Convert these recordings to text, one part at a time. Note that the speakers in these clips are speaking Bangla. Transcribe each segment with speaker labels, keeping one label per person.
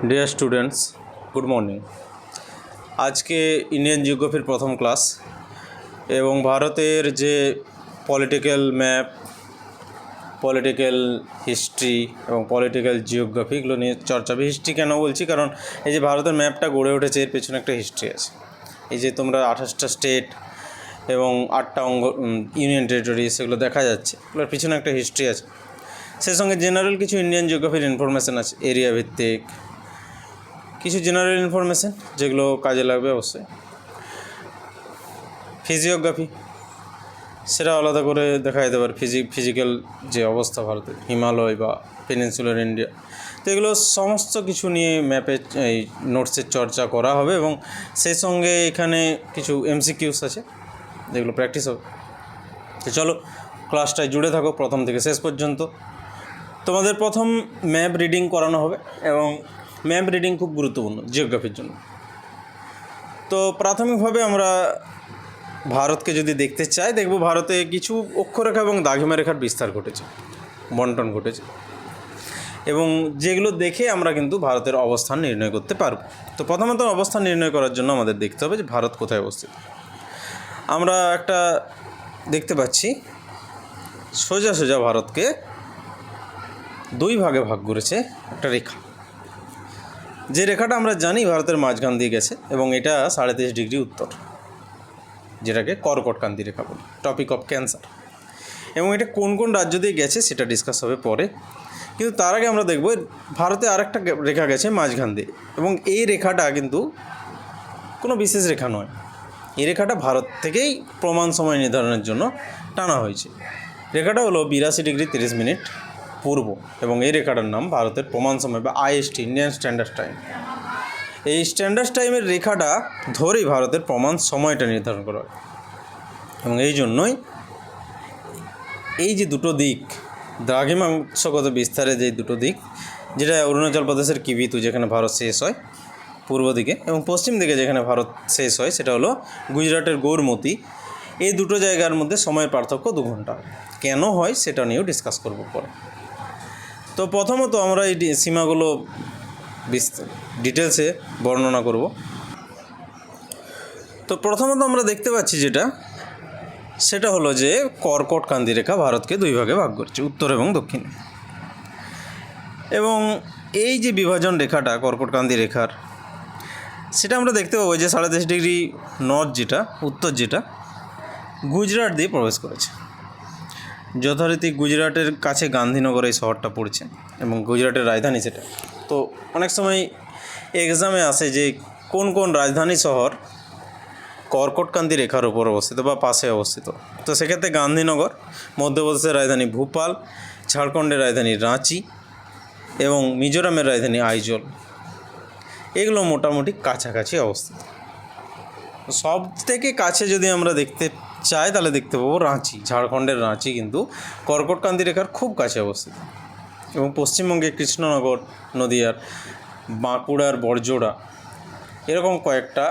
Speaker 1: Dear students, good morning. আজকে ইন্ডিয়ান জিওগ্রাফির প্রথম ক্লাস এবং ভারতের যে পলিটিক্যাল ম্যাপ, পলিটিক্যাল হিস্ট্রি এবং পলিটিক্যাল জিওগ্রাফি এগুলো নিয়ে চর্চা। হিস্ট্রি কেন বলছি, কারণ এই যে ভারতের ম্যাপটা গড়ে উঠেছে এর পেছনে একটা হিস্ট্রি আছে। এই যে তোমরা 28টা স্টেট এবং 8টা ইউনিয়ন টেরিটরি সেগুলো দেখা যাচ্ছে, এগুলোর পিছনে একটা হিস্ট্রি আছে। সেই সঙ্গে জেনারেল কিছু ইন্ডিয়ান জিওগ্রাফির ইনফরমেশান আছে, এরিয়া ভিত্তিক কিছু জেনারেল ইনফরমেশান যেগুলো কাজে লাগবে অবশ্যই। ফিজিওগ্রাফি সেটা আলাদা করে দেখা যেতে পারে, ফিজিক্যাল যে অবস্থা ভারতের, হিমালয় বা পেনিনসুলার ইন্ডিয়া, তো এগুলো সমস্ত কিছু নিয়ে ম্যাপে এই নোটসের চর্চা করা হবে এবং সেই সঙ্গে এখানে কিছু এমসিকিউস আছে যেগুলো প্র্যাকটিস হবে। তো চলো ক্লাসটায় জুড়ে থাকো প্রথম থেকে শেষ পর্যন্ত। তোমাদের প্রথম ম্যাপ রিডিং করানো হবে এবং ম্যাপ রিডিং খুব গুরুত্বপূর্ণ জিওগ্রাফির জন্য। তো প্রাথমিকভাবে আমরা ভারতকে যদি দেখতে চাই, দেখব ভারতে কিছু অক্ষরেখা এবং দ্রাঘিমা রেখার বিস্তার ঘটেছে, বন্টন ঘটেছে, এবং যেগুলো দেখে আমরা কিন্তু ভারতের অবস্থান নির্ণয় করতে পারব। তো প্রথমত অবস্থান নির্ণয় করার জন্য আমাদের দেখতে হবে যে ভারত কোথায় অবস্থিত। আমরা একটা দেখতে পাচ্ছি সোজা সোজা ভারতকে দুই ভাগে ভাগ করেছে একটা রেখা, যে রেখাটা আমরা জানি ভারতের মাঝখান দিয়ে গেছে এবং এটা 23.5 ডিগ্রি উত্তর, যেটাকে কর্কটক্রান্তি রেখা বলি, টপিক অফ ক্যান্সার। এবং এটা কোন কোন রাজ্য দিয়ে গেছে সেটা ডিসকাস হবে পরে, কিন্তু তার আগে আমরা দেখব ভারতে আরেকটা রেখা গেছে মাঝখান দিয়ে, এবং এই রেখাটা কিন্তু কোনো বিশেষ রেখা নয়। এই রেখাটা ভারত থেকেই প্রমাণ সময় নির্ধারণের জন্য টানা হয়েছে। রেখাটা হলো 82 ডিগ্রি 30 মিনিট পূর্ব, এবং এই রেখাটার নাম ভারতের প্রমাণ সময় বা আইএসটি, ইন্ডিয়ান স্ট্যান্ডার্ড টাইম। এই স্ট্যান্ডার্ড টাইমের রেখাটা ধরেই ভারতের প্রমাণ সময়টা নির্ধারণ করা হয়। এবং এই জন্যই এই যে দুটো দিক, দ্রাঘিমাংশগত বিস্তারে যে দুটো দিক, যেটা অরুণাচল প্রদেশের কিবিতু যেখানে ভারত শেষ হয় পূর্ব দিকে, এবং পশ্চিম দিকে যেখানে ভারত শেষ হয় সেটা হলো গুজরাটের গৌরমতি, এই দুটো জায়গার মধ্যে সময়ের পার্থক্য 2 ঘন্টা। কেন হয় সেটা নিয়েও ডিসকাস করব পরে। তো প্রথমত আমরা এই সীমাগুলো ডিটেলসে বর্ণনা করব। তো প্রথমত আমরা দেখতে পাচ্ছি যেটা, সেটা হলো যে কর্কটক্রান্তি রেখা ভারতকে দুই ভাগে ভাগ করছে, উত্তর এবং দক্ষিণ। এবং এই যে বিভাজন রেখাটা কর্কটক্রান্তি রেখার, সেটা আমরা দেখতে পাবো যে 23.5 ডিগ্রি নর্থ, যেটা উত্তর, যেটা গুজরাট দিয়ে প্রবেশ করেছে। যথারীতি গুজরাটের কাছে গান্ধীনগর এই শহরটা পড়ছে এবং গুজরাটের রাজধানী সেটা। তো অনেক সময় এক্সামে আসে যে কোন কোন রাজধানী শহর কর্কটক্রান্তি রেখার উপর অবস্থিত বা পাশে অবস্থিত। তো সেক্ষেত্রে গান্ধীনগর, মধ্যপ্রদেশের রাজধানী ভোপাল, ঝাড়খণ্ডের রাজধানী রাঁচি এবং মিজোরামের রাজধানী আইজল, এগুলো মোটামুটি কাছাকাছি অবস্থিত। সব থেকে কাছে যদি আমরা দেখতে চাই তাহলে দেখতে পাবো রাঁচি, ঝাড়খণ্ডের রাঁচি কিন্তু কর্কটক্রান্তি রেখার খুব কাছে অবস্থিত। এবং পশ্চিমবঙ্গে কৃষ্ণনগর, নদিয়ার, বাঁকুড়ার বড়জোড়া, এরকম কয়েকটা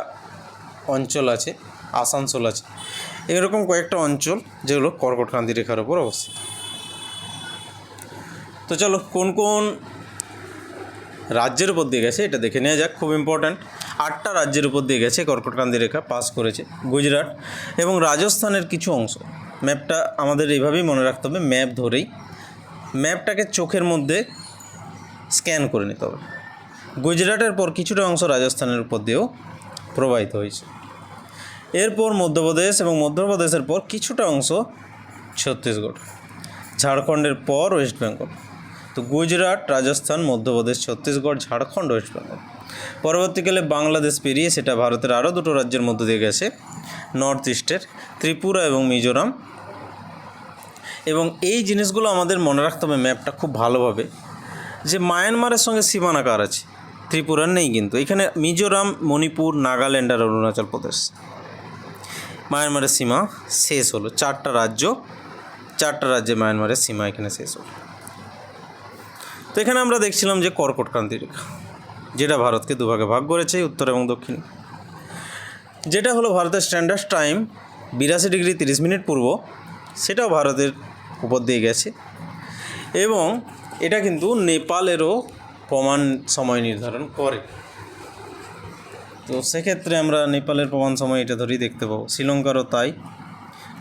Speaker 1: অঞ্চল আছে, আসানসোল আছে, এরকম কয়েকটা অঞ্চল যেগুলো কর্কটক্রান্তি রেখার উপর অবস্থিত। তো চলো কোন কোন রাজ্যের উপর দিয়ে গেছে এটা দেখে নেওয়া যাক, খুব ইম্পর্ট্যান্ট। 8টা রাজ্যের উপর দিয়ে গেছে কর্কটক্রান্তি রেখা, পাস করেছে গুজরাট এবং রাজস্থানের কিছু অংশ। ম্যাপটা আমাদের এইভাবেই মনে রাখতে হবে, ম্যাপ ধরেই ম্যাপটাকে চোখের মধ্যে স্ক্যান করে নিতে হবে। গুজরাটের পর কিছুটা অংশ রাজস্থানের উপর দিয়েও প্রবাহিত হয়েছে, এরপর মধ্যপ্রদেশ এবং মধ্যপ্রদেশের পর কিছুটা অংশ ছত্তিশগড়, ঝাড়খণ্ডের পর ওয়েস্ট বেঙ্গল। তো গুজরাট, রাজস্থান, মধ্যপ্রদেশ, ছত্তিশগড়, ঝাড়খণ্ড, ওয়েস্ট বেঙ্গল। পরবর্তীকালে বাংলাদেশ পেরিয়ে সেটা ভারতের আরও দুটো রাজ্যের মধ্যে দিয়ে গেছে, নর্থ ইস্টের ত্রিপুরা এবং মিজোরাম। এবং এই জিনিসগুলো আমাদের মনে রাখতে হবে ম্যাপটা খুব ভালোভাবে, যে মায়ানমারের সঙ্গে সীমানা কার আছে, ত্রিপুরার নেই, কিন্তু এখানে মিজোরাম, মণিপুর, নাগাল্যান্ড আর অরুণাচল প্রদেশ। মায়ানমারের সীমা শেষ হলো, 4টা রাজ্যে মায়ানমারের সীমা এখানে শেষ হলো। তো এখানে আমরা দেখছিলাম যে কর্কটক্রান্তি রেখা, যেটা ভারতকে দুভাগে ভাগ করেছে, উত্তর এবং দক্ষিণ। যেটা হলো ভারতের স্ট্যান্ডার্ড টাইম 82 ডিগ্রি 30 মিনিট পূর্ব, সেটাও ভারতের উপর দিয়ে গেছে। এবং এটা কিন্তু নেপালেরও প্রমাণ সময় নির্ধারণ করে। তো সেক্ষেত্রে আমরা নেপালের প্রমাণ সময় এটা ধরেই দেখতে পাবো, শ্রীলঙ্কারও তাই,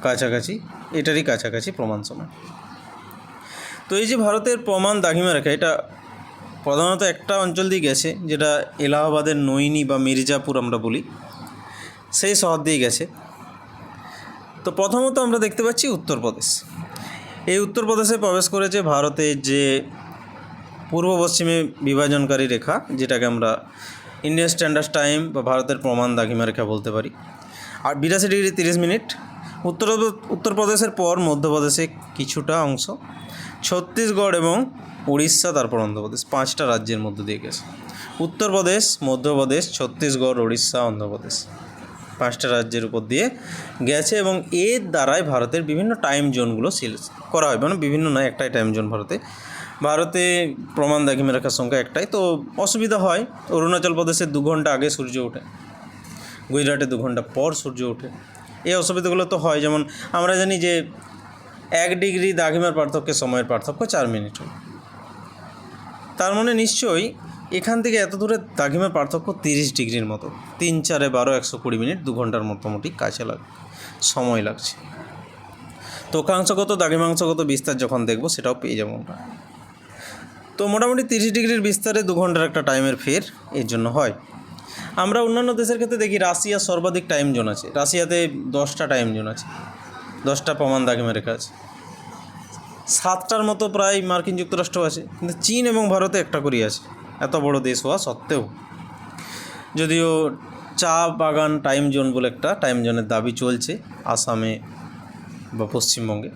Speaker 1: কাছাকাছি, এটারই কাছাকাছি প্রমাণ সময়। তো এই যে ভারতের প্রমাণ দাঘিমা রেখা, এটা প্রধানত একটা অঞ্চল দিয়ে গেছে, যেটা এলাহাবাদের নৈনি বা মির্জাপুর আমরা বলি, সেই শহর দিয়ে গেছে। তো প্রথমত আমরা দেখতে পাচ্ছি উত্তরপ্রদেশ। এই উত্তরপ্রদেশে প্রবেশ করেছে ভারতের যে পূর্ব পশ্চিমে বিভাজনকারী রেখা, যেটাকে আমরা ইন্ডিয়ান স্ট্যান্ডার্ড টাইম বা ভারতের প্রমাণ দাঘিমা রেখা বলতে পারি। আর 82°30'। উত্তরপ্রদেশের পর মধ্যপ্রদেশে কিছুটা অংশ, ছত্তিশগড় এবং উড়িষ্যা, তারপর অন্ধ্রপ্রদেশ, 5টা রাজ্যের মধ্য দিয়ে গেছে। উত্তরপ্রদেশ, মধ্যপ্রদেশ, ছত্তিশগড়, উড়িষ্যা, অন্ধ্রপ্রদেশ, 5টা রাজ্যের উপর দিয়ে গেছে। এবং এর দ্বারাই ভারতের বিভিন্ন টাইম জোনগুলো করা হয়, মানে বিভিন্ন নয়, একটাই টাইম জোন ভারতে প্রমাণ দাঘিমা রেখার সংখ্যা একটাই। তো অসুবিধা হয়, অরুণাচল প্রদেশে 2 ঘন্টা আগে সূর্য ওঠে, গুজরাটে 2 ঘন্টা পর সূর্য ওঠে। এই অসুবিধাগুলো তো হয়। যেমন আমরা জানি যে 1 ডিগ্রি দাঘিমার পার্থক্যে সময়ের পার্থক্য 4 মিনিট হয়। তার মানে নিশ্চয়ই এখান থেকে এত দূরে দাঘিমার পার্থক্য 30 ডিগ্রির মতো, 3 4 12 120 মিনিট, 2 ঘন্টার মোটামুটি কাছে সময় লাগছে। তো অক্ষাংশগত দাঘিমাংশগত বিস্তার যখন দেখব সেটাও পেয়ে যাবো আমরা। তো মোটামুটি 30 ডিগ্রির বিস্তারে 2 ঘন্টার একটা টাইমের ফের এর জন্য হয়। আমরা অন্যান্য দেশের ক্ষেত্রে দেখি রাশিয়া সর্বাধিক টাইম জোন আছে, রাশিয়াতে 10টা টাইম জোন আছে, 10টা প্রমাণ দাঘিমা রেখা আছে। 7টার মতো প্রায় মার্কিন যুক্তরাষ্ট্র আছে, কিন্তু চীন এবং ভারতে একটা করেই আছে, এত বড় দেশ হওয়া সত্ত্বেও। যদিও চা বাগান টাইম জোন বলে একটা টাইম জোনের দাবি চলছে আসামে বা পশ্চিমবঙ্গে।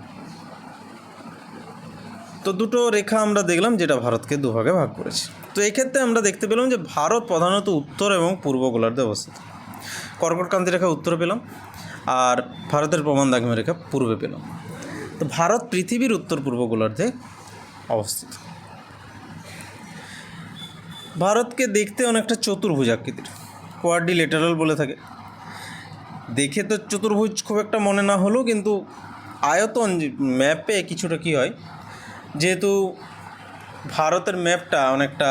Speaker 1: তো দুটো রেখা আমরা দেখলাম যেটা ভারতকে দুভাগে ভাগ করেছে। তো এক্ষেত্রে আমরা দেখতে পেলাম যে ভারত প্রধানত উত্তর এবং পূর্ব গোলার্ধে অবস্থিত। কর্কটক্রান্তি রেখা উত্তরে পেলাম, আর ভারতের প্রমাণ দাঘিমা রেখা পূর্বে পেলাম। তো ভারত পৃথিবীর উত্তর পূর্ব গোলার্ধে অবস্থিত। ভারতকে দেখতে অনেকটা চতুর্ভুজ আকৃতির, কোয়াড্রিলেটারাল বলে থাকে। দেখে তো চতুর্ভুজ খুব একটা মনে না হলেও কিন্তু আয়তন ম্যাপে কিছুটা কী হয়, যেহেতু ভারতের ম্যাপটা অনেকটা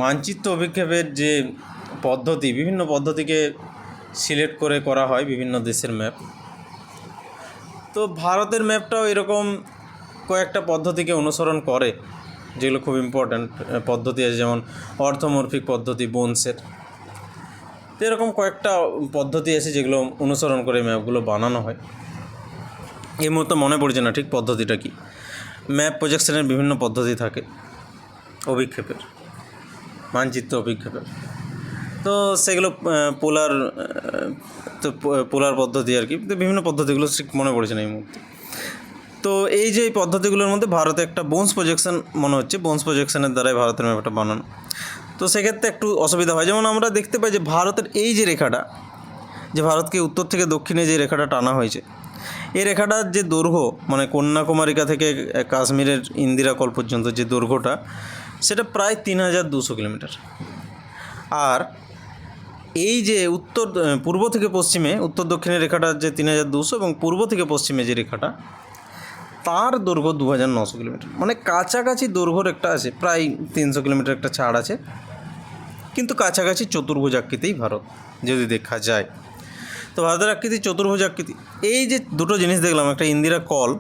Speaker 1: মানচিত্র অভিক্ষেপের যে পদ্ধতি, বিভিন্ন পদ্ধতিকে সিলেক্ট করে করা হয় বিভিন্ন দেশের ম্যাপ। তো ভারতের ম্যাপটাও এরকম কয়েকটা পদ্ধতিকে অনুসরণ করে, যেগুলো খুব ইম্পর্ট্যান্ট পদ্ধতি আছে, যেমন অর্থমর্ফিক পদ্ধতি, বোনসের। তো এরকম কয়েকটা পদ্ধতি আছে যেগুলো অনুসরণ করে ম্যাপগুলো বানানো হয়। এই মুহূর্তে মনে পড়ছে না ঠিক পদ্ধতিটা কি। ম্যাপ প্রজেকশনের বিভিন্ন পদ্ধতি থাকে অভিক্ষেপের, মানচিত্র অভিক্ষেপের। তো সেগুলো পোলার পদ্ধতি আর কি, তো বিভিন্ন পদ্ধতিগুলো ঠিক মনে পড়েছে না এই মুহূর্তে। তো এই যে পদ্ধতিগুলোর মধ্যে ভারতে একটা বোনস প্রজেকশন মনে হচ্ছে, বোনস প্রজেকশনের দ্বারাই ভারতের ম্যাপটা বানানো। তো সেক্ষেত্রে একটু অসুবিধা হয়। যেমন আমরা দেখতে পাই যে ভারতের এই যে রেখাটা, যে ভারতকে উত্তর থেকে দক্ষিণে যে রেখাটা টানা হয়েছে, এই রেখাটার যে দৈর্ঘ্য, মানে কন্যাকুমারিকা থেকে কাশ্মীরের ইন্দিরা কল পর্যন্ত যে দৈর্ঘ্যটা, সেটা প্রায় 3200 কিলোমিটার। আর এই যে পূর্ব থেকে পশ্চিমে, উত্তর দক্ষিণের রেখাটা যে 3200, এবং পূর্ব থেকে পশ্চিমে যে রেখাটা, তার দৈর্ঘ্য 2900 কিলোমিটার। মানে কাছাকাছি দৈর্ঘ্যর একটা আছে, প্রায় 300 কিলোমিটার একটা ছাড় আছে, কিন্তু কাছাকাছি চতুর্ভুজ আকৃতিই ভারত যদি দেখা যায়। তো ভারতের আকৃতি চতুর্ভুজ আকৃতি। এই যে দুটো জিনিস দেখলাম, একটা ইন্দিরা কল,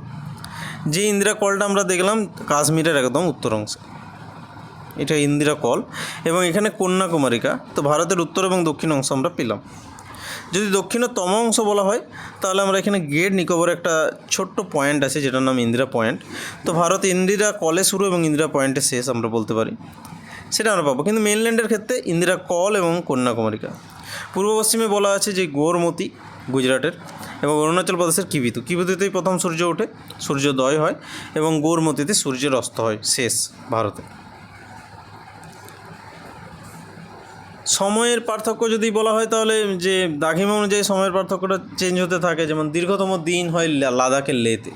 Speaker 1: যে ইন্দিরা কলটা আমরা দেখলাম কাশ্মীরের একদম উত্তর অংশে, এটা ইন্দিরা কল, এবং এখানে কন্যাকুমারিকা। তো ভারতের উত্তর এবং দক্ষিণ অংশ আমরা পেলাম। যদি দক্ষিণতম অংশ বলা হয় তাহলে আমরা এখানে গ্রেট নিকোবরে একটা ছোট্ট পয়েন্ট আছে যেটার নাম ইন্দিরা পয়েন্ট। তো ভারত ইন্দিরা কলে শুরু এবং ইন্দিরা পয়েন্টে শেষ আমরা বলতে পারি, সেটা আমরা পাবো। কিন্তু মেনল্যান্ডের ক্ষেত্রে ইন্দিরা কল এবং কন্যাকুমারিকা। পূর্ব পশ্চিমে বলা আছে যে গোরমতি গুজরাটের, এবং অরুণাচল প্রদেশের কিবিতুতেই প্রথম সূর্য ওঠে, সূর্যোদয় হয়, এবং গোরমতিতে সূর্যের অস্ত হয় শেষ ভারতে। সময়ের পার্থক্য যদি বলা হয় তাহলে যে দাঘিমা অনুযায়ী সময়ের পার্থক্যটা চেঞ্জ হতে থাকে। যেমন দীর্ঘতম দিন হয় লাদাখের লেতে,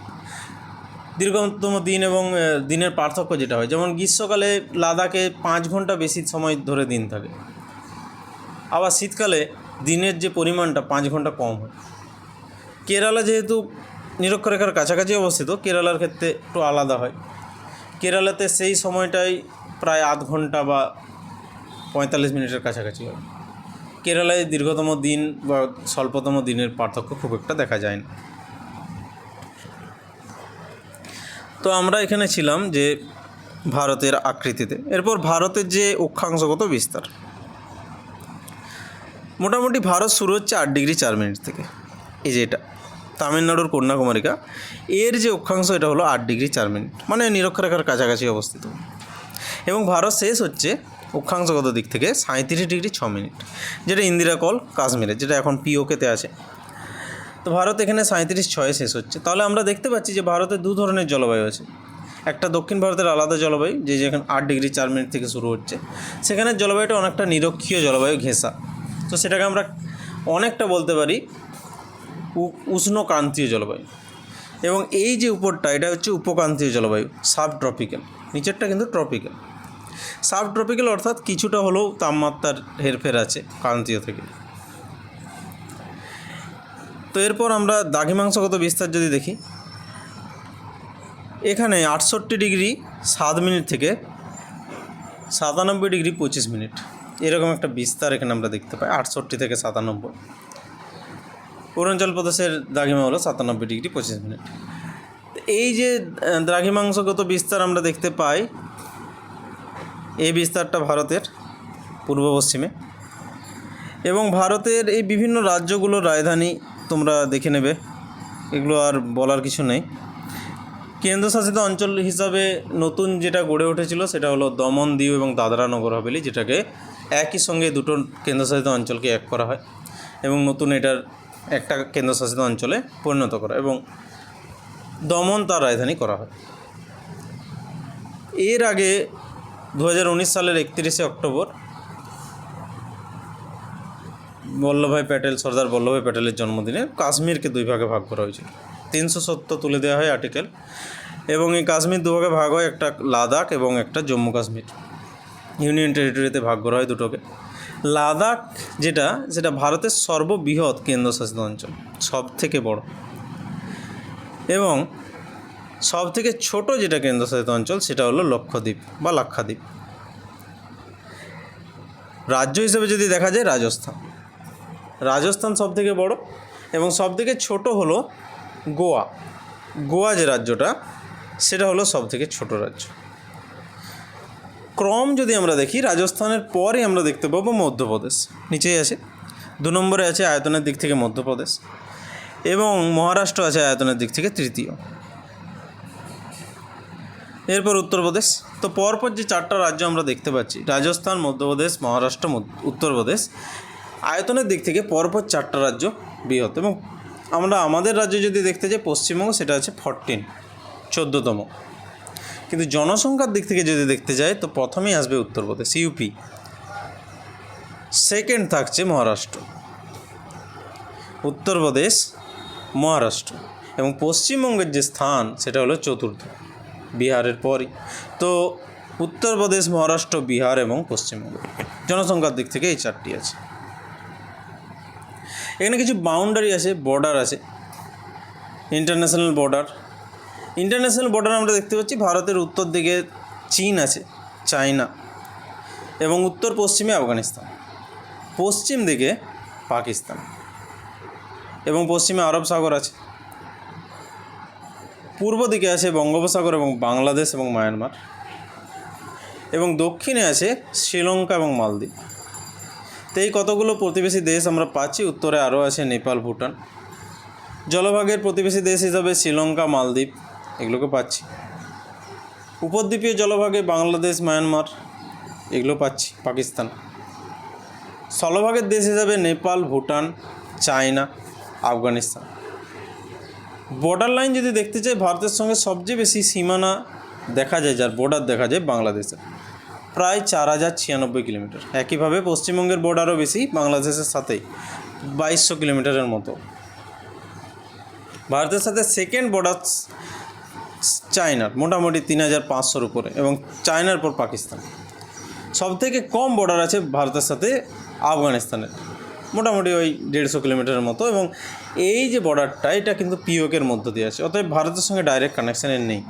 Speaker 1: দীর্ঘতম দিন এবং দিনের পার্থক্য যেটা হয়, যেমন গ্রীষ্মকালে লাদাখে 5 ঘন্টা বেশি সময় ধরে দিন থাকে, আবার শীতকালে দিনের যে পরিমাণটা 5 ঘন্টা কম হয়। কেরালা যেহেতু নিরক্ষরেখার কাছাকাছি অবস্থিত, কেরালার ক্ষেত্রে একটু আলাদা হয়। কেরালাতে সেই সময়টাই প্রায় আধ ঘন্টা বা 45 মিনিটের কাছাকাছি হবে। কেরালায় দীর্ঘতম দিন বা স্বল্পতম দিনের পার্থক্য খুব একটা দেখা যায় না। তো আমরা এখানে ছিলাম যে ভারতের আকৃতিতে। এরপর ভারতের যে অক্ষাংশগত বিস্তার, মোটামুটি ভারত শুরু হচ্ছে 8°4' থেকে। এই যে এটা তামিলনাড়ুর কন্যাকুমারিকা, এর যে অক্ষাংশ এটা হলো 8°4', মানে নিরক্ষরেখার কাছাকাছি অবস্থিত। এবং ভারত শেষ হচ্ছে অক্ষাংশগত দিক থেকে 37°6', যেটা ইন্দিরা কল কাশ্মীরে, যেটা এখন পিওকেতে আছে। তো ভারত এখানে 37.6 শেষ হচ্ছে। তাহলে আমরা দেখতে পাচ্ছি যে ভারতে দু ধরনের জলবায়ু আছে। একটা দক্ষিণ ভারতের আলাদা জলবায়ু, যেখানে 8°4' থেকে শুরু হচ্ছে, সেখানের জলবায়ুটা অনেকটা নিরক্ষীয় জলবায়ু, ঘেঁষা। তো সেটাকে আমরা অনেকটা বলতে পারি উষ্ণক্রান্তীয় জলবায়ু। এবং এই যে উপরটা, এটা হচ্ছে উপক্রান্তীয় জলবায়ু, সাব ট্রপিক্যাল। নিচেরটা কিন্তু ট্রপিক্যাল। সাব ট্রপিক্যাল অর্থাৎ কিছুটা হলেও তাপমাত্রার হেরফের আছে ক্রান্তীয় থেকে। তো এরপর আমরা দ্রাঘিমাংশগত বিস্তার যদি দেখি, এখানে 68°7' থেকে 97°25', এরকম একটা বিস্তার এখানে আমরা দেখতে পাই। 68 থেকে 97। অরুণাচল প্রদেশের দ্রাঘিমা হলো 97°25'। এই যে দ্রাঘিমাংশগত বিস্তার আমরা দেখতে পাই, এই বিস্তারটা ভারতের পূর্ব পশ্চিমে। এবং ভারতের এই বিভিন্ন রাজ্যগুলোর রাজধানী তোমরা দেখে নেবে, এগুলো আর বলার কিছু নেই। কেন্দ্রশাসিত অঞ্চল হিসাবে নতুন যেটা গড়ে উঠেছিল সেটা হলো দমন, দিউ এবং দাদরা নগর হাভেলি, যেটাকে একই সঙ্গে দুটো কেন্দ্রশাসিত অঞ্চলকে এক করা হয় এবং নতুন এটার একটা কেন্দ্রশাসিত অঞ্চলে পরিণত করা, এবং দমন তার রাজধানী করা হয়। এর আগে 2019 সালের 31শে অক্টোবর সর্দার বল্লভভাই প্যাটেলের জন্মদিনে কাশ্মীরকে দুই ভাগে ভাগ করা হয়েছিল। 370 তুলে দেওয়া হয় আর্টিকেল, এবং এই কাশ্মীর দুভাগে ভাগ হয়, একটা লাদাখ এবং একটা জম্মু কাশ্মীর। ইউনিয়ন টেরিটরিতে ভাগ করা হয় দুটোকে। লাদাখ সেটা ভারতের সর্ববৃহৎ কেন্দ্রশাসিত অঞ্চল, সব থেকে বড়, এবং সব থেকে ছোট যেটা কেন্দ্রশাসিত অঞ্চল সেটা হলো লক্ষদ্বীপ বা লাক্ষাদ্বীপ। রাজ্য হিসেবে যদি দেখা যায়, রাজস্থান সব থেকে বড়, এবং সব থেকে ছোট হলো গোয়া যে রাজ্যটা, সেটা হলো সব থেকে ছোট রাজ্য। ক্রম যদি আমরা দেখি, রাজস্থানের পরে আমরা দেখতে পাবো মধ্যপ্রদেশ, নিচেই আছে। 2 নম্বরে আছে আয়তনের দিক থেকে মধ্যপ্রদেশ, এবং মহারাষ্ট্র আছে আয়তনের দিক থেকে তৃতীয়। এরপর উত্তরপ্রদেশ। তো পরপর যে 4টা রাজ্য আমরা দেখতে পাচ্ছি, রাজস্থান, মধ্যপ্রদেশ, মহারাষ্ট্র, উত্তরপ্রদেশ, আয়তনের দিক থেকে পরপর 4টা রাজ্য বৃহৎ। এবং আমরা আমাদের রাজ্য যদি দেখতে যাই, পশ্চিমবঙ্গ, সেটা আছে 14তম। কিন্তু জনসংখ্যার দিক থেকে যদি দেখতে যাই, তো প্রথমেই আসবে উত্তরপ্রদেশ, ইউপি। সেকেন্ড থাকছে মহারাষ্ট্র, উত্তরপ্রদেশ, মহারাষ্ট্র, এবং পশ্চিমবঙ্গের যে স্থান সেটা হলো চতুর্থ, বিহারের পরই। তো উত্তরপ্রদেশ, মহারাষ্ট্র, বিহার এবং পশ্চিমবঙ্গ জনসংখ্যার দিক থেকে এই 4টি আছে। এখানে কিছু বাউন্ডারি আছে, বর্ডার আছে, ইন্টারন্যাশনাল বর্ডার আমরা দেখতে পাচ্ছি। ভারতের উত্তর দিকে চীন আছে, চায়না, এবং উত্তর পশ্চিমে আফগানিস্তান, পশ্চিম দিকে পাকিস্তান, এবং পশ্চিমে আরব সাগর আছে। পূর্ব দিকে আছে বঙ্গোপসাগর এবং বাংলাদেশ এবং মায়ানমার, এবং দক্ষিণে আছে শ্রীলঙ্কা এবং মালদ্বীপ। তো এই কতগুলো প্রতিবেশী দেশ আমরা পাচ্ছি। উত্তরে আরও আছে নেপাল, ভুটান। জলভাগের প্রতিবেশী দেশ হিসাবে শ্রীলঙ্কা, মালদ্বীপ এগুলোকে পাচ্ছি। উপদ্বীপীয় জলভাগে বাংলাদেশ, মায়ানমার এগুলো পাচ্ছি, পাকিস্তান। স্থলভাগের দেশ হিসাবে Nepal, Bhutan, China, Afghanistan. Border line যদি দেখতে চাই, ভারতের সঙ্গে সবচেয়ে বেশি সীমানা দেখা যায়, যার বর্ডার দেখা যায় বাংলাদেশের, প্রায় 4096 কিলোমিটার। একইভাবে পশ্চিমবঙ্গের বর্ডারও বেশি, বাংলাদেশের সাথেই 2200 কিলোমিটারের মতো। ভারতের সাথে সেকেন্ড বর্ডার চায়নার, মোটামুটি 3500-র উপরে, এবং চায়নার পর পাকিস্তান। সবথেকে কম বর্ডার আছে ভারতের সাথে আফগানিস্তানের, মোটামুটি ওই 150 কিলোমিটারের মতো। এবং এই যে বর্ডারটা, এটা কিন্তু পিওকের মধ্য দিয়ে আছে, অতএব ভারতের সঙ্গে ডাইরেক্ট কানেকশানের নেই।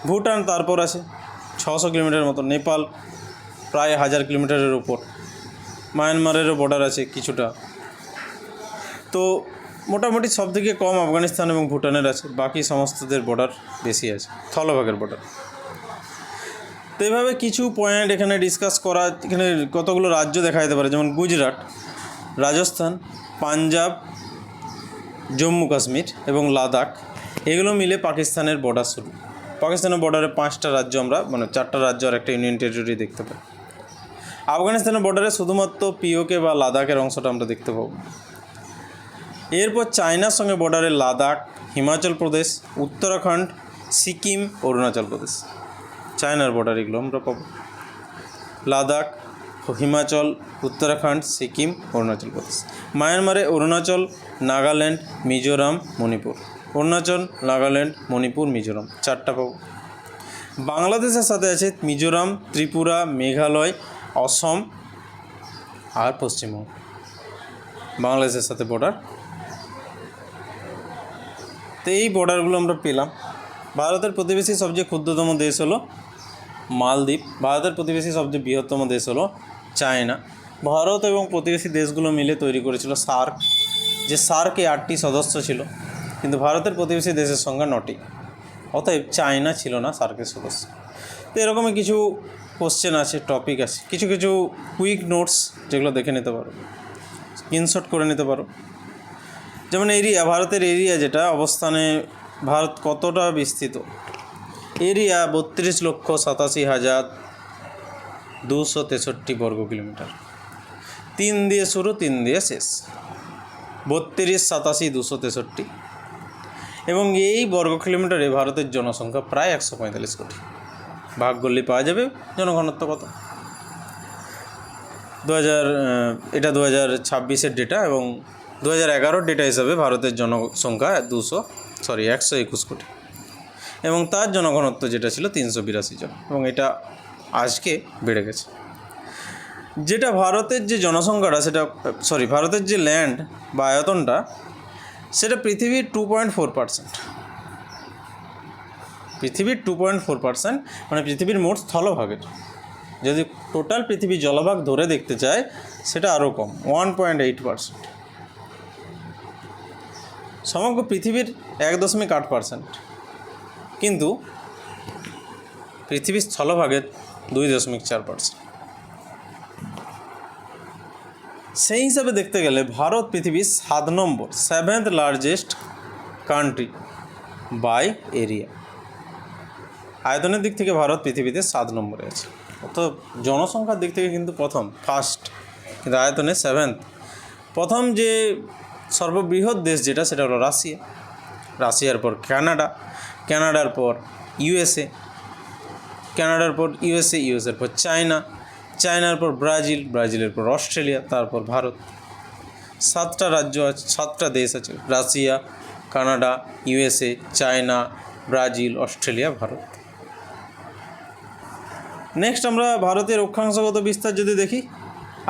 Speaker 1: ভুটান তারপর আছে 600 কিলোমিটার মতো, নেপাল প্রায় 1000 কিলোমিটারের উপর, মায়ানমারেরও বর্ডার আছে কিছুটা। তো মোটামুটি সবথেকে কম আফগানিস্তান এবং ভুটানের আছে, বাকি সমস্তদের বর্ডার বেশি আছে, স্থলভাগের বর্ডার। তো এইভাবে কিছু পয়েন্ট এখানে ডিসকাস করা, এখানে কতগুলো রাজ্য দেখা যেতে পারে, যেমন গুজরাট, রাজস্থান, পাঞ্জাব, জম্মু কাশ্মীর এবং লাদাখ, এগুলো মিলে পাকিস্তানের বর্ডার শুরু। পাকিস্তানের বর্ডারে 5টা রাজ্য আমরা, মানে 4টা রাজ্য আর একটা ইউনিয়ন টেরিটরি দেখতে পাই। আফগানিস্তানের বর্ডারে শুধুমাত্র পিওকে বা লাদাখের অংশটা আমরা দেখতে পাবো। এরপর চায়নার সঙ্গে বর্ডারে লাদাখ, হিমাচল প্রদেশ, উত্তরাখণ্ড, সিকিম, অরুণাচল প্রদেশ, চায়নার বর্ডার এগুলো আমরা পাবো। লাদাখ, হিমাচল, উত্তরাখণ্ড, সিকিম, অরুণাচল প্রদেশ। মায়ানমারে অরুণাচল, নাগাল্যান্ড, মিজোরাম, মণিপুর। অরুণাচল, নাগাল্যান্ড, মণিপুর, মিজোরাম, 4টা পাবো। বাংলাদেশের সাথে আছে মিজোরাম, ত্রিপুরা, মেঘালয়, অসম আর পশ্চিমবঙ্গ, বাংলাদেশের সাথে বর্ডার। তো এই বর্ডারগুলো আমরা পেলাম। ভারতের প্রতিবেশী সবচেয়ে ক্ষুদ্রতম দেশ হলো মালদ্বীপ। ভারতের প্রতিবেশী সবচেয়ে বৃহত্তম দেশ হলো চায়না। ভারত এবং প্রতিবেশী দেশগুলো মিলে তৈরি করেছিল সার্ক, যে সার্কে 8টি সদস্য ছিল, কিন্তু ভারতের প্রতিবেশী দেশের সংখ্যা 9টি, অতএব চায়না ছিল না সার্কের সদস্য। তো এরকমই কিছু কোশ্চেন আছে, টপিক আছে, কিছু কিছু কুইক নোটস যেগুলো দেখে নিতে পারো, স্ক্রিনশট করে নিতে পারো। যেমন এরিয়া, ভারতের এরিয়া যেটা অবস্থানে, ভারত কতটা বিস্তৃত, এরিয়া 32,87,263 বর্গ কিলোমিটার। 3 দিয়ে শুরু, 3 দিয়ে শেষ, 32,87,263। এবং এই বর্গ কিলোমিটারে ভারতের জনসংখ্যা প্রায় 145 কোটি। ভাগ করলে পাওয়া যাবে জনঘনত্ব কত। এটা 2026-এর ডেটা, এবং 2011-র ডেটা হিসাবে ভারতের জনসংখ্যা 121 কোটি, এবং তার জনঘনত্ব যেটা ছিল 382 জন, এবং এটা আজকে বেড়ে গেছে। যেটা ভারতের যে জনসংখ্যাটা, সেটা ভারতের যে ল্যান্ড বা আয়তনটা, সেটা পৃথিবীর 2.4%। পৃথিবীর 2.4%, মানে পৃথিবীর মোট স্থলভাগের। যদি টোটাল পৃথিবীর জলভাগ ধরে দেখতে চায়, সেটা আরও কম, 1.8%। সমগ্র পৃথিবীর 1.8%, কিন্তু পৃথিবীর স্থলভাগের 2.4%। সেই হিসাবে দেখতে গেলে ভারত পৃথিবীর 7 number, 7th largest country by area. আয়তনের দিক থেকে ভারত পৃথিবীতে 7 নম্বরে আছে, অর্থাৎ জনসংখ্যার দিক থেকে কিন্তু ফার্স্ট, কিন্তু আয়তনে 7th। প্রথম যে সর্ববৃহৎ দেশ যেটা, সেটা হলো রাশিয়া। রাশিয়ার পর কানাডার পর ইউএসএ, কানাডার পর ইউএসএর পর চায়নার পর ব্রাজিলের পর অস্ট্রেলিয়া, তারপর ভারত। 7টা রাজ্য আছে, 7টা দেশ আছে, Russia, Canada, USA, China, Brazil, Australia, Bharat. Next আমরা ভারতের অক্ষাংশগত বিস্তার যদি দেখি,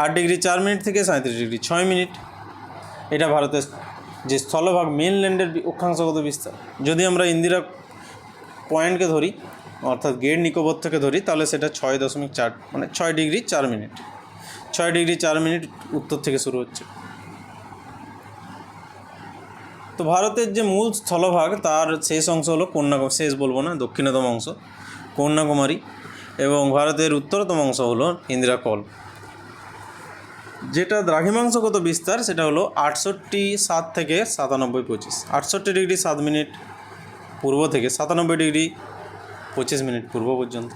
Speaker 1: 8°4' থেকে 37°6'। এটা ভারতের যে স্থলভাগ, মেনল্যান্ডের অক্ষাংশগত বিস্তার। যদি আমরা ইন্দিরা পয়েন্টকে ধরি, অর্থাৎ গ্রেট নিকোবর থেকে ধরি, তাহলে সেটা 6.4, মানে 6°4'। 6°4' উত্তর থেকে শুরু হচ্ছে। তো ভারতের যে মূল স্থলভাগ, তার শেষ অংশ হলো কন্যাকুমারী, শেষ বলবো না, দক্ষিণতম অংশ কন্যাকুমারী, এবং ভারতের উত্তরতম অংশ হলো ইন্দিরা যেটা দ্রাঘিমাংশগত বিস্তার, সেটা হলো 68.7 থেকে 97.25, 68°7' পূর্ব থেকে 97°25' পূর্ব পর্যন্ত,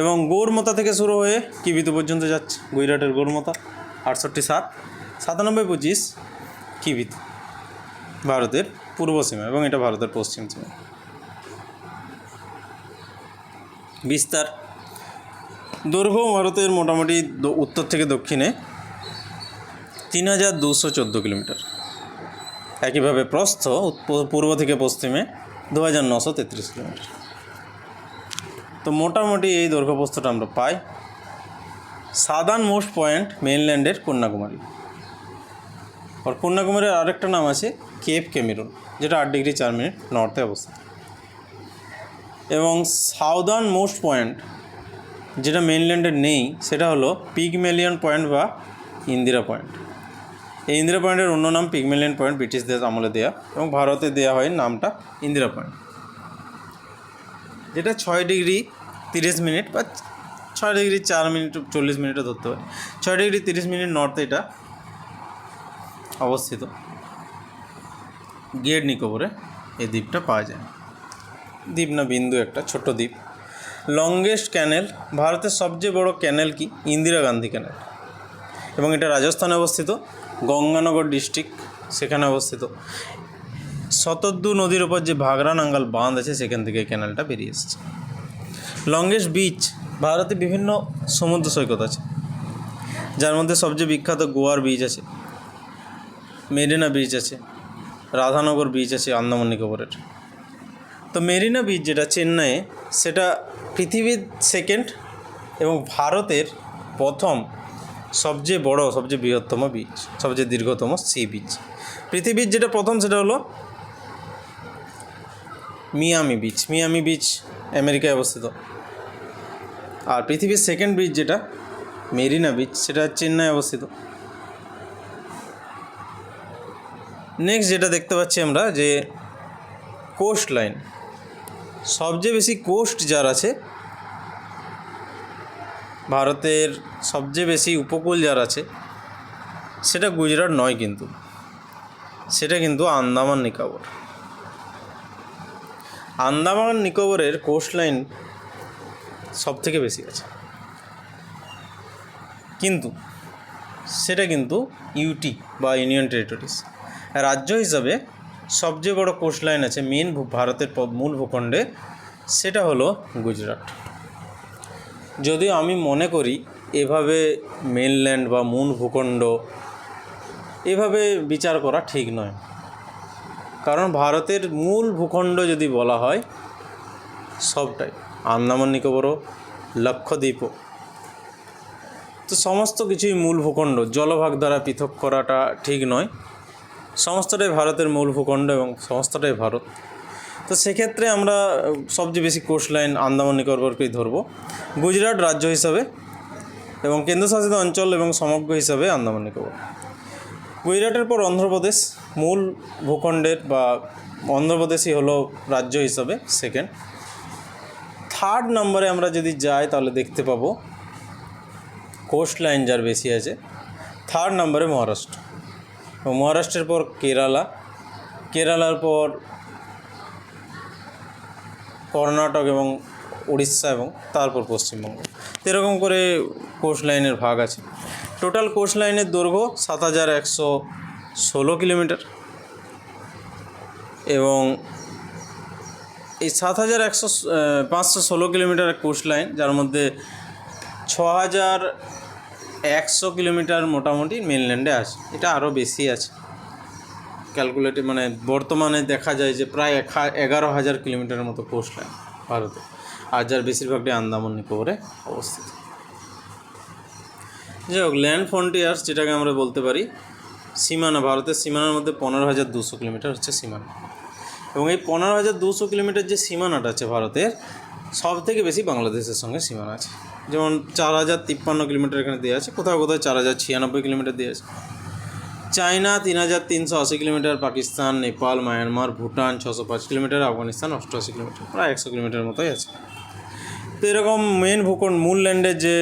Speaker 1: এবং গৌরমতা থেকে শুরু হয়ে কিবিতু পর্যন্ত যাচ্ছে। গুজরাটের গৌরমতা 68.7, 97.25 কিবিতু ভারতের পূর্ব সীমা, এবং এটা ভারতের পশ্চিম সীমা। বিস্তার, দৈর্ঘ্য ভারতের মোটামুটি উত্তর থেকে দক্ষিণে 3,214 কিলোমিটার। একইভাবে প্রস্থ পূর্ব থেকে পশ্চিমে 2,933 কিলোমিটার। তো মোটামুটি এই দৈর্ঘ্য প্রস্থটা আমরা পাই। সাদার্ন মোস্ট পয়েন্ট মেনল্যান্ডের কন্যাকুমারী, আর কন্যাকুমারীর আরেকটা নাম আছে কেপ ক্যামেরুন, যেটা 8°4' নর্থে অবস্থিত। এবং সাউদার্ন মোস্ট পয়েন্ট যেটা মেনল্যান্ডে নেই সেটা হলো পিগমেলিয়ন পয়েন্ট বা ইন্দিরা পয়েন্ট। এই ইন্দিরা পয়েন্টের অন্য নাম পিগমেলিয়ন পয়েন্ট, ব্রিটিশদের আমলে দেওয়া, এবং ভারতে দেওয়া হয় নামটা ইন্দিরা পয়েন্ট, যেটা 6°30' বা 6°4'40' ধরতে পারে। 6°30' নর্থে এটা অবস্থিত। গ্রেট নিকোবরে এই দ্বীপটা পাওয়া যায়। দ্বীপ না বিন্দু, একটা ছোট্ট দ্বীপ। লংগেস্ট ক্যানেল, ভারতের সবচেয়ে বড় ক্যানেল কি? ইন্দিরা গান্ধী ক্যানেল, এবং এটা রাজস্থানে অবস্থিত, গঙ্গানগর ডিস্ট্রিক্ট সেখানে অবস্থিত। শতদ্রু নদীর ওপর যে ভাগরা নাঙ্গাল বাঁধ আছে সেখান থেকে এই ক্যানেলটা বেরিয়ে এসেছে। লংগেস্ট বিচ, ভারতে বিভিন্ন সমুদ্র সৈকত আছে, যার মধ্যে সবচেয়ে বিখ্যাত গোয়ার বিচ আছে, মেরিনা বিচ আছে, রাধানগর বিচ আছে আন্দামান নিকোবরের। তো মেরিনা বিচ যেটা চেন্নাইয়ে, সেটা পৃথিবীর সেকেন্ড এবং ভারতের প্রথম সবচেয়ে বড়, সবচেয়ে বৃহত্তম বিচ, সবচেয়ে দীর্ঘতম সি বিচ। পৃথিবীর যেটা প্রথম সেটা হলো মিয়ামি বিচ। মিয়ামি বিচ আমেরিকায় অবস্থিত। আর পৃথিবীর সেকেন্ড বিচ যেটা মেরিনা বিচ, সেটা চেন্নাই অবস্থিত। নেক্সট যেটা দেখতে পাচ্ছি আমরা যে কোস্ট লাইন, সবচেয়ে বেশি কোস্ট যার আছে, ভারতের সবচেয়ে বেশি উপকূল যার আছে, সেটা গুজরাট নয়, কিন্তু সেটা কিন্তু আন্দামান নিকোবর। আন্দামান নিকোবরের কোস্ট লাইন সব থেকে বেশি আছে, কিন্তু সেটা কিন্তু ইউটি বা ইউনিয়ন টেরিটরিজ। রাজ্য হিসাবে সবচেয়ে বড় কোস্ট লাইন আছে মেন ভারতের মূল ভূখণ্ডে, সেটা হলো গুজরাট। যদিও আমি মনে করি এভাবে মেনল্যান্ড বা মূল ভূখণ্ড এভাবে বিচার করা ঠিক নয়, কারণ ভারতের মূল ভূখণ্ড যদি বলা হয় সবটাই, আন্দামান নিকোবরও, লক্ষদ্বীপও, তো সমস্ত কিছুই মূল ভূখণ্ড। জলভাগ দ্বারা পৃথক করাটা ঠিক নয়, সমস্তটাই ভারতের মূল ভূখণ্ড এবং সমস্তটাই ভারত। তো সেক্ষেত্রে আমরা সবচেয়ে বেশি কোস্ট লাইন আন্দামান নিকোবরকেই ধরব গুজরাট রাজ্য হিসাবে, এবং কেন্দ্রশাসিত অঞ্চল এবং সমগ্র হিসাবে আন্দামান নিকোবর। গুজরাটের পর অন্ধ্রপ্রদেশ মূল ভূখণ্ডের, বা অন্ধ্রপ্রদেশই হলো রাজ্য হিসাবে সেকেন্ড। থার্ড নম্বরে আমরা যদি যাই তাহলে দেখতে পাবো কোস্ট লাইন যার বেশি আছে, থার্ড নম্বরে মহারাষ্ট্র, এবং মহারাষ্ট্রের পর কেরালা, কেরালার পর কর্ণাটক এবং উড়িষ্যা, এবং তারপর পশ্চিমবঙ্গ। এরকম করে কোস্ট লাইনের ভাগ আছে। টোটাল কোস্ট লাইনের দৈর্ঘ্য 7,116 কিলোমিটার, এবং এই 7,516 কিলোমিটার কোস্ট লাইন, যার মধ্যে 6,100 কিলোমিটার মোটামুটি মেনল্যান্ডে আছে। এটা আরও বেশি আছে ক্যালকুলেটে, মানে বর্তমানে দেখা যায় যে প্রায় 11,000 কিলোমিটারের মতো কোস্ট লাইন ভারতে, আর যার বেশিরভাগটাই আন্দামান নিকোবরে অবস্থিত। যাই হোক, ল্যান্ড ফ্রন্টিয়ার্স যেটাকে আমরা বলতে পারি সীমানা, ভারতের সীমানার মধ্যে 15,200 কিলোমিটার হচ্ছে সীমানা, এবং এই 15,200 কিলোমিটার যে সীমানাটা আছে ভারতের, সব থেকে বেশি বাংলাদেশের সঙ্গে সীমানা আছে। যেমন 4,053 কিলোমিটার এখানে দেওয়া আছে, কোথাও কোথাও 4,096 কিলোমিটার দেওয়া আছে। China 3,380 kilometre, Pakistan, Nepal, Myanmar, Bhutan 605 kilometre, Afghanistan 88 kilometre, প্রায় 100 কিলোমিটার মতোই আছে। তো এরকম মেন ভূখণ্ড, মূল ল্যান্ডের যে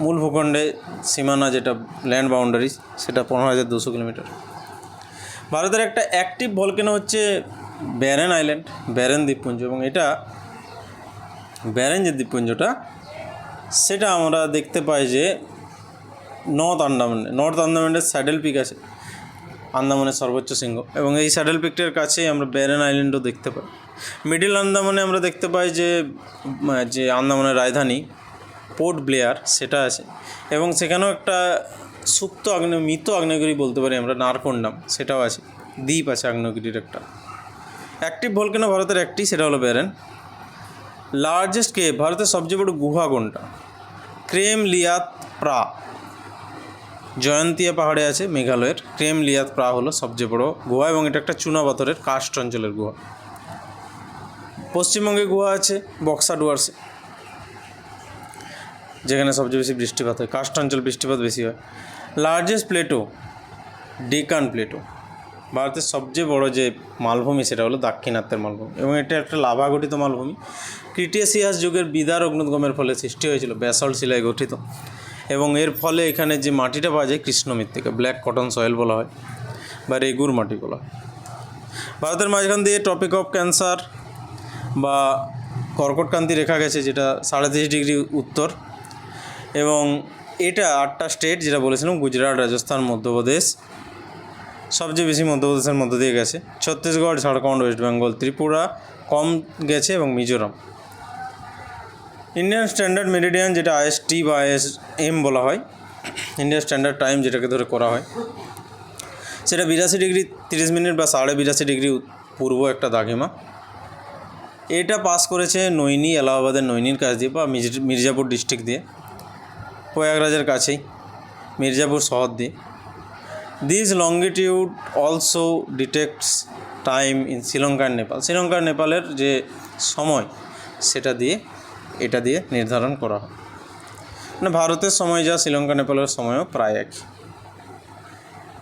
Speaker 1: মূল ভূখণ্ডে সীমানা, যেটা ল্যান্ড বাউন্ডারি, সেটা 15,200 কিলোমিটার। ভারতের একটা অ্যাক্টিভ ভলকেনো হচ্ছে ব্যারেন আইল্যান্ড, ব্যারেন দ্বীপপুঞ্জ, এবং এটা ব্যারেন যে দ্বীপপুঞ্জটা, সেটা আমরা দেখতে পাই যে নর্থ আন্দামানের স্যাডেল পিক আছে, আন্দামানের সর্বোচ্চ শৃঙ্গ, এবং এই স্যাডেল পিকটার কাছেই আমরা ব্যারেন আইল্যান্ডও দেখতে পাই। মিডল আন্দামানে আমরা দেখতে পাই যে আন্দামানের রাজধানী পোর্ট ব্লেয়ার সেটা আছে, এবং সেখানেও একটা সুপ্ত মৃত আগ্নেয়গিরি বলতে পারি আমরা, নারকোন্ডাম, সেটাও আছে, দ্বীপ আছে আগ্নেয়গিরির একটা। অ্যাক্টিভ ভলকেনো ভারতের একটি, সেটা হলো ব্যারেন। লার্জেস্ট কেভ, ভারতের সবচেয়ে বড় গুহা কোনটা? ক্রেম লিয়াত প্রা, জয়ন্তিয়া পাহাড়ে আছে মেঘালয়ের। ক্রেম লিয়াত প্রা হলো সবচেয়ে বড় গুহা, এবং এটা একটা চুনা পাথরের কাস্ট অঞ্চলের গুহা। পশ্চিমবঙ্গে গুহা আছে বক্সা ডুয়ার্সে, যেখানে সবচেয়ে বেশি বৃষ্টিপাত হয়, কার্স্ট অঞ্চল বৃষ্টিপাত বেশি হয়। লার্জেস্ট প্লেটো ডেকান প্লেটো, ভারতের সবচেয়ে বড় যে মালভূমি সেটা হলো দাক্ষিণাত্যের মালভূমি, এবং এটা একটা লাভা গঠিত মালভূমি। ক্রিটেসিয়াস যুগের বিদার অগ্নুদ্গমের ফলে সৃষ্টি হয়েছিল, ব্যাসল্ট শিলায় গঠিত, এবং এর ফলে এখানে যে মাটিটা পাওয়া যায় কৃষ্ণ মৃত্তিকা, ব্ল্যাক কটন সয়েল বলা হয় বা রেগুর মাটি বলা হয়। ভারতের মাঝখান দিয়ে টপিক অফ ক্যান্সার বা কর্কটক্রান্তি রেখা গেছে, যেটা 23.5 ডিগ্রি উত্তর, এবং এটা 8টা স্টেট যেটা বলেছিলাম, গুজরাট, রাজস্থান, মধ্যপ্রদেশ, সবচেয়ে বেশি মধ্যপ্রদেশের মধ্য দিয়ে গেছে, ছত্তিশগড়, ঝাড়খণ্ড, ওয়েস্ট বেঙ্গল, ত্রিপুরা কম গেছে, এবং মিজোরাম। ইন্ডিয়ান স্ট্যান্ডার্ড মেরিডিয়ান, যেটা IST বা ISM বলা হয়, ইন্ডিয়ান স্ট্যান্ডার্ড টাইম যেটাকে ধরে করা হয়, সেটা 82 ডিগ্রি 30 মিনিট বা 82.5 ডিগ্রি পূর্ব একটা দ্রাঘিমা। এটা পাস করেছে নৈনি, এলাহাবাদের নৈনির কাছ দিয়ে বা মির্জাপুর ডিস্ট্রিক্ট দিয়ে, প্রয়াগরাজের কাছেই, মির্জাপুর শহর দিয়ে। This longitude also detects time in Sri Lanka and Nepal, Sri Lanka আর নেপালের যে সময় সেটা দিয়ে এটা দিয়ে নির্ধারণ করা হয়। মানে ভারতের সময় যা শ্রীলঙ্কা নেপালের সময়ও প্রায় একই,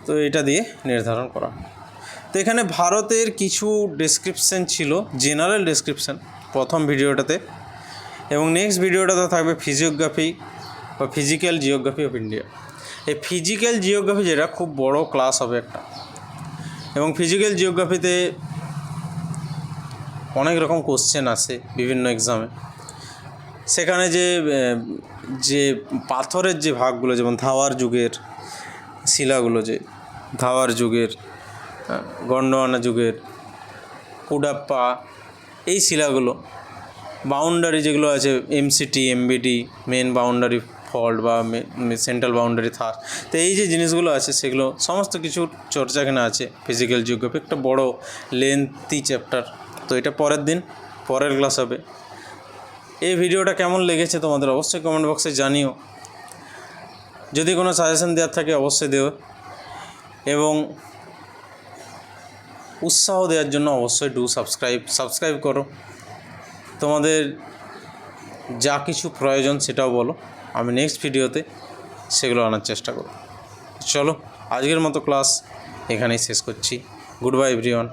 Speaker 1: তো এটা দিয়ে নির্ধারণ করা হয়। তো এখানে ভারতের কিছু ডেসক্রিপশান ছিল, জেনারেল ডেসক্রিপশান প্রথম ভিডিওটাতে, এবং নেক্সট ভিডিওটাতে থাকবে ফিজিওগ্রাফি বা ফিজিক্যাল জিওগ্রাফি অফ ইন্ডিয়া। এই ফিজিক্যাল জিওগ্রাফি যেটা খুব বড় ক্লাস হবে একটা, এবং ফিজিক্যাল জিওগ্রাফিতে অনেক রকম কোশ্চেন আসে বিভিন্ন এক্সামে। সেখানে যে পাথরের যে ভাগগুলো, যেমন ধাওয়ার যুগের শিলাগুলো, যে ধাওয়ার যুগের, গন্ডোয়ানা যুগের, কুডাপ্পা, এই শিলাগুলো, বাউন্ডারি যেগুলো আছে MCT, MBD, main boundary fault বা সেন্ট্রাল বাউন্ডারি থার, তো এই যে জিনিসগুলো আছে সেগুলো সমস্ত কিছুর চর্চা এখানে আছে। ফিজিক্যাল জিওগ্রাফি একটা বড় লেন্থি চ্যাপ্টার, তো এটা পরের ক্লাস হবে। এই ভিডিওটা কেমন লেগেছে তোমাদের অবশ্যই কমেন্ট বক্সে জানিও, যদি কোনো সাজেশন দেওয়ার থাকে অবশ্যই দেও, এবং উৎসাহ দেওয়ার জন্য অবশ্যই সাবস্ক্রাইব করো। তোমাদের যা কিছু প্রয়োজন সেটাও বলো, আমি নেক্সট ভিডিওতে সেগুলো আনার চেষ্টা করব। চলো আজকের মতো ক্লাস এখানেই শেষ করছি। Good bye everyone.